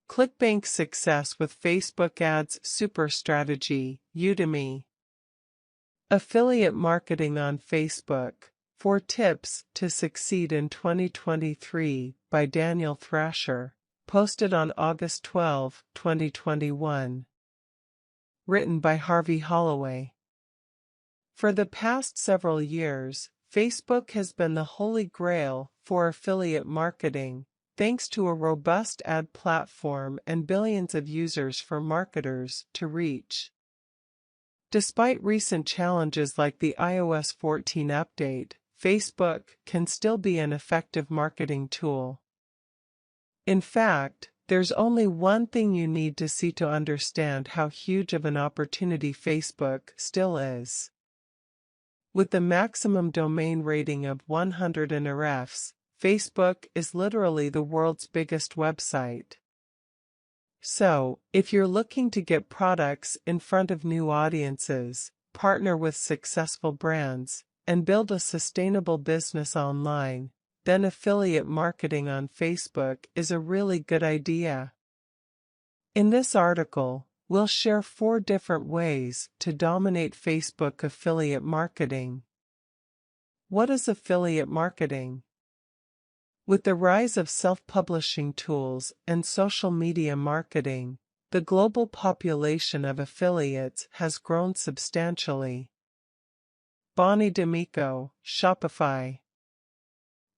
Clickbank success with Facebook ads super strategy, Udemy. Affiliate marketing on Facebook. 4 tips to succeed in 2023 by Daniel Thrasher. Posted on August 12, 2021. Written by Harvey Holloway. For the past several years, Facebook has been the holy grail for affiliate marketing, thanks to a robust ad platform and billions of users for marketers to reach. Despite recent challenges like the iOS 14 update, Facebook can still be an effective marketing tool. In fact, there's only one thing you need to see to understand how huge of an opportunity Facebook still is. With the maximum domain rating of 100 RFs, Facebook is literally the world's biggest website. So, if you're looking to get products in front of new audiences, partner with successful brands, and build a sustainable business online, then affiliate marketing on Facebook is a really good idea. In this article, we'll share 4 different ways to dominate Facebook affiliate marketing. What is affiliate marketing? With the rise of self-publishing tools and social media marketing, the global population of affiliates has grown substantially. Bonnie D'Amico, Shopify.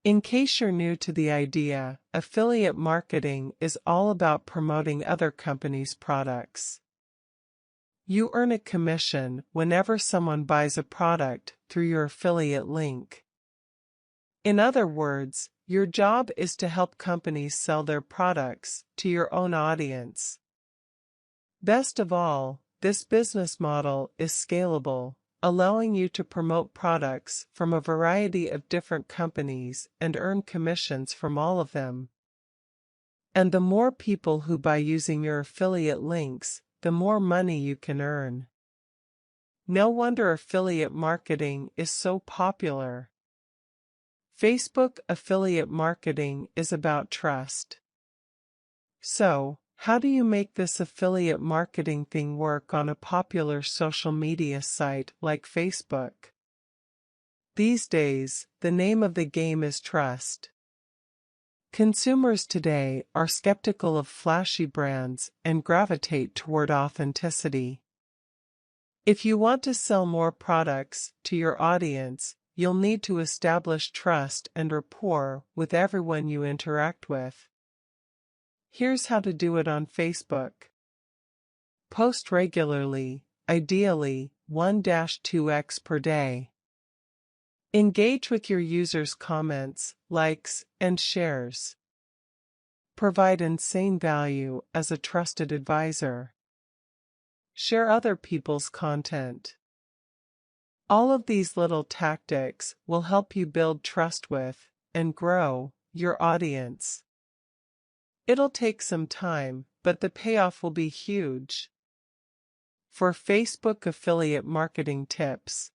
In case you're new to the idea, affiliate marketing is all about promoting other companies' products. You earn a commission whenever someone buys a product through your affiliate link. In other words, your job is to help companies sell their products to your own audience. Best of all, this business model is scalable, allowing you to promote products from a variety of different companies and earn commissions from all of them. And the more people who buy using your affiliate links, the more money you can earn. No wonder affiliate marketing is so popular. Facebook affiliate marketing is about trust. So, how do you make this affiliate marketing thing work on a popular social media site like Facebook? These days, the name of the game is trust. Consumers today are skeptical of flashy brands and gravitate toward authenticity. If you want to sell more products to your audience, you'll need to establish trust and rapport with everyone you interact with. Here's how to do it on Facebook. Post regularly, ideally 1-2x per day. Engage with your users' comments, likes, and shares. Provide insane value as a trusted advisor. Share other people's content. All of these little tactics will help you build trust with, and grow, your audience. It'll take some time, but the payoff will be huge. For Facebook affiliate marketing tips.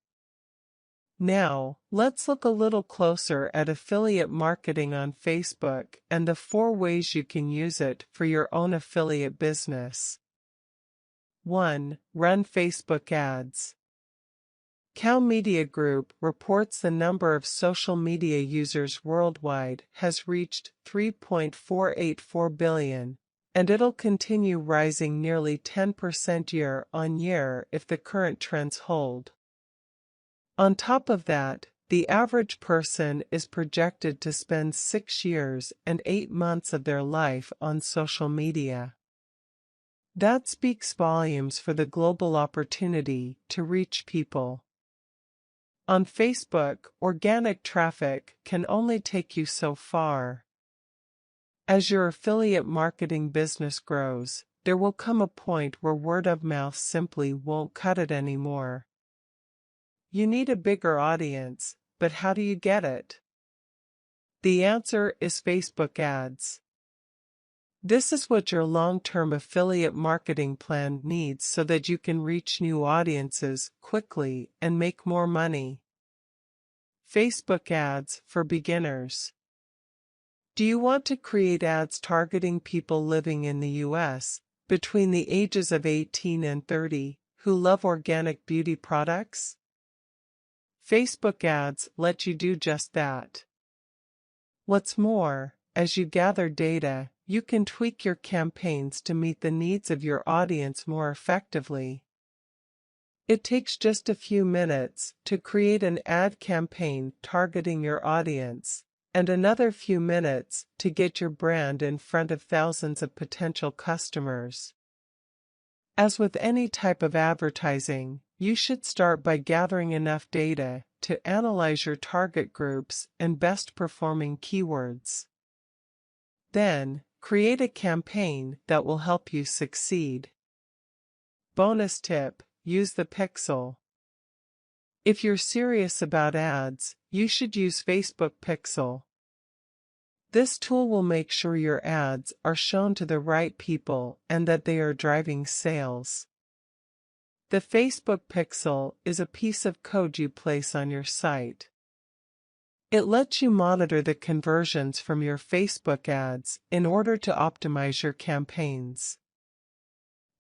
Now, let's look a little closer at affiliate marketing on Facebook and the 4 ways you can use it for your own affiliate business. 1. Run Facebook ads. Cow Media Group reports the number of social media users worldwide has reached 3.484 billion, and it'll continue rising nearly 10% year-on-year if the current trends hold. On top of that, the average person is projected to spend 6 years and 8 months of their life on social media. That speaks volumes for the global opportunity to reach people. On Facebook, organic traffic can only take you so far. As your affiliate marketing business grows, there will come a point where word of mouth simply won't cut it anymore. You need a bigger audience, but how do you get it? The answer is Facebook ads. This is what your long-term affiliate marketing plan needs so that you can reach new audiences quickly and make more money. Facebook ads for beginners. Do you want to create ads targeting people living in the US between the ages of 18 and 30 who love organic beauty products? Facebook ads let you do just that. What's more, as you gather data, you can tweak your campaigns to meet the needs of your audience more effectively. It takes just a few minutes to create an ad campaign targeting your audience, and another few minutes to get your brand in front of thousands of potential customers. As with any type of advertising, you should start by gathering enough data to analyze your target groups and best performing keywords. Then, create a campaign that will help you succeed. Bonus tip: use the pixel. If you're serious about ads, you should use Facebook Pixel. This tool will make sure your ads are shown to the right people and that they are driving sales. The Facebook Pixel is a piece of code you place on your site. It lets you monitor the conversions from your Facebook ads in order to optimize your campaigns.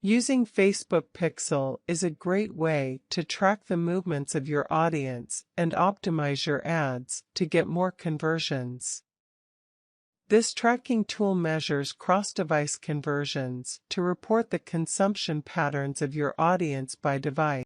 Using Facebook Pixel is a great way to track the movements of your audience and optimize your ads to get more conversions. This tracking tool measures cross-device conversions to report the consumption patterns of your audience by device.